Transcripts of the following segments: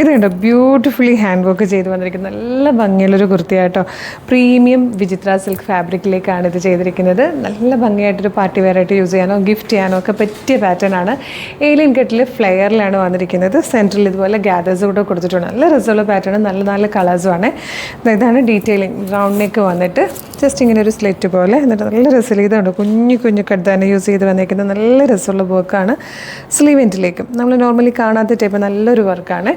ഇതുണ്ട് beautifully hand work ചെയ്ത് വന്നിരിക്കുന്നത് നല്ല ഭംഗിയുള്ളൊരു കുർത്തിയായിട്ടോ. പ്രീമിയം വിചിത്ര സിൽക്ക് ഫാബ്രിക്കിലേക്കാണ് ഇത് ചെയ്തിരിക്കുന്നത്. നല്ല ഭംഗിയായിട്ടൊരു പാർട്ടി വെയർ ആയിട്ട് യൂസ് ചെയ്യാനോ ഗിഫ്റ്റ് ചെയ്യാനോ ഒക്കെ പറ്റിയ പാറ്റേൺ ആണ്. ഏലിയൻ കട്ടിൽ ഫ്ലെയറിലാണ് വന്നിരിക്കുന്നത്. സെൻറ്ററിൽ ഇതുപോലെ ഗ്യാദേഴ്സ് കൂടെ കൊടുത്തിട്ടുണ്ട്. നല്ല രസമുള്ള പാറ്റേൺ, നല്ല നല്ല കളേഴ്സുമാണ്. ഇതാണ് ഡീറ്റെയിലിംഗ്. റൗണ്ട് നെക്ക് വന്നിട്ട് ജസ്റ്റ് ഇങ്ങനെ ഒരു സ്ലിറ്റ് പോലെ, എന്നിട്ട് നല്ല രസമില്ല. ഇതുണ്ട് കുഞ്ഞു കുഞ്ഞു കട്ട് തന്നെ യൂസ് ചെയ്ത് വന്നിരിക്കുന്നത്. നല്ല രസമുള്ള വർക്കാണ്. സ്ലീവ് എൻഡിലേക്കും നമ്മൾ നോർമലി കാണാത്ത ടൈപ്പ് നല്ലൊരു വർക്കാണ്.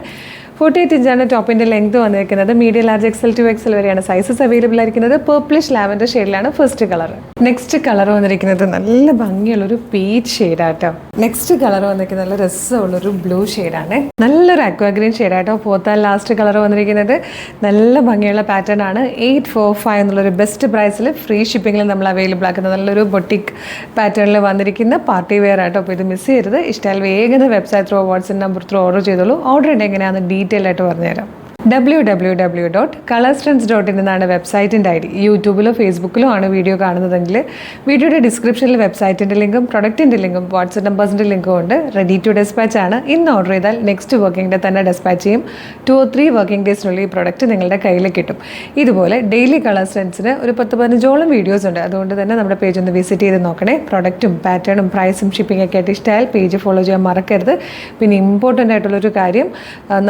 48 ഇഞ്ചാണ് ടോപ്പിൻ്റെ ലെങ്ത് വന്നിരിക്കുന്നത്. Medium large XL to XL വരെയാണ് സൈസസ് അവൈലബിൾ ആയിരിക്കുന്നത്. പേർപ്പിളിഷ് ലാവൻഡർ ഷെയ്ഡിലാണ് ഫസ്റ്റ് കളർ. നെക്സ്റ്റ് കളർ വന്നിരിക്കുന്നത് നല്ല ഭംഗിയുള്ളൊരു പീച്ച് ഷെയ്ഡാട്ടോ. നെക്സ്റ്റ് കളർ വന്നിരിക്കുന്നത് നല്ല രസമുള്ളൊരു ബ്ലൂ ഷെയ്ഡാണ്. നല്ലൊരു അക്വാഗ്രീൻ ഷെയ്ഡാട്ടോ. ഫോർത്ത് ആൻഡ് ലാസ്റ്റ് കളർ വന്നിരിക്കുന്നത് നല്ല ഭംഗിയുള്ള പാറ്റേൺ ആണ്. 845 എന്നുള്ളൊരു ബെസ്റ്റ് പ്രൈസിൽ ഫ്രീ ഷിപ്പിങ്ങിൽ നമ്മൾ അവൈലബിൾ ആക്കുന്നത് നല്ലൊരു ബൊട്ടിക് പാറ്റേണിൽ വന്നിരിക്കുന്ന പാർട്ടി വെയർ ആട്ടോ. അപ്പോൾ ഇത് മിസ് ചെയ്യരുത്. ഇഷ്ടമായാൽ വേഗം website through WhatsApp number through order ചെയ്തോളൂ. ഓർഡർ ചെയ്യേണ്ട എങ്ങനെയാണെന്ന് ഡീറ്റെയിൽ ആയിട്ട് പറഞ്ഞുതരാം. www.colorstrends.in എന്നാണ് വെബ്സൈറ്റിൻ്റെ ID. യൂട്യൂബിലോ ഫേസ്ബുക്കിലോ ആണ് വീഡിയോ കാണുന്നതെങ്കിൽ വീഡിയോയുടെ ഡിസ്ക്രിപ്ഷനിൽ വെബ്സൈറ്റിൻ്റെ ലിങ്കും പ്രൊഡക്റ്റിൻ്റെ ലിങ്കും വാട്സ്ആപ്പ് നമ്പേഴ്സിൻ്റെ ലിങ്കും ഉണ്ട്. റെഡി ടു ഡെസ്പാച്ച് ആണ്. ഇന്ന് ഓർഡർ ചെയ്താൽ നെക്സ്റ്റ് വർക്കിംഗ് ഡേ തന്നെ ഡെസ്പാച്ച് ചെയ്യും. 2 or 3 വർക്കിംഗ് ഡേയ്സിനുള്ളിൽ ഈ പ്രൊഡക്റ്റ് നിങ്ങളുടെ കയ്യിൽ കിട്ടും. ഇതുപോലെ ഡെയിലി കളർ സ്ട്രെൻസിന് ഒരു 10-15ഓളം വീഡിയോസ് ഉണ്ട്. അതുകൊണ്ട് തന്നെ നമ്മുടെ പേജ് ഒന്ന് വിസിറ്റ് ചെയ്ത് നോക്കണേ. പ്രൊഡക്റ്റും പാറ്റേണും പ്രൈസും ഷിപ്പിംഗ് ഒക്കെ ആയിട്ട് ഇഷ്ടമായാൽ പേജ് ഫോളോ ചെയ്യാൻ മറക്കരുത്. പിന്നെ ഇമ്പോർട്ടൻ്റ് ആയിട്ടുള്ളൊരു കാര്യം,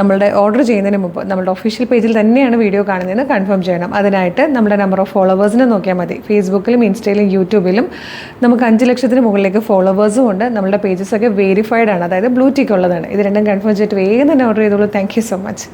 നമ്മളുടെ ഓർഡർ ചെയ്യുന്നതിന് മുമ്പ് നമ്മുടെ ഒഫീഷ്യൽ പേജിൽ തന്നെയാണ് വീഡിയോ കാണുന്നതെന്ന് കൺഫേം ചെയ്യണം. അതിനായിട്ട് നമ്മുടെ നമ്പർ ഓഫ് ഫോളോവേഴ്സിനെ നോക്കിയാൽ മതി. ഫേസ്ബുക്കിലും ഇൻസ്റ്റയിലും യൂട്യൂബിലും നമുക്ക് 5 ലക്ഷത്തിന് മുകളിലേക്ക് ഫോളോവേഴ്സും ഉണ്ട്. നമ്മുടെ പേജസ് ഒക്കെ വെരിഫൈഡ് ആണ്, അതായത് ബ്ലൂ ടിക്ക് ഉള്ളതാണ്. ഇത് രണ്ടും കൺഫേം ചെയ്തിട്ട് വേഗം തന്നെ ഓർഡർ ചെയ്തോളൂ. Thank you so much.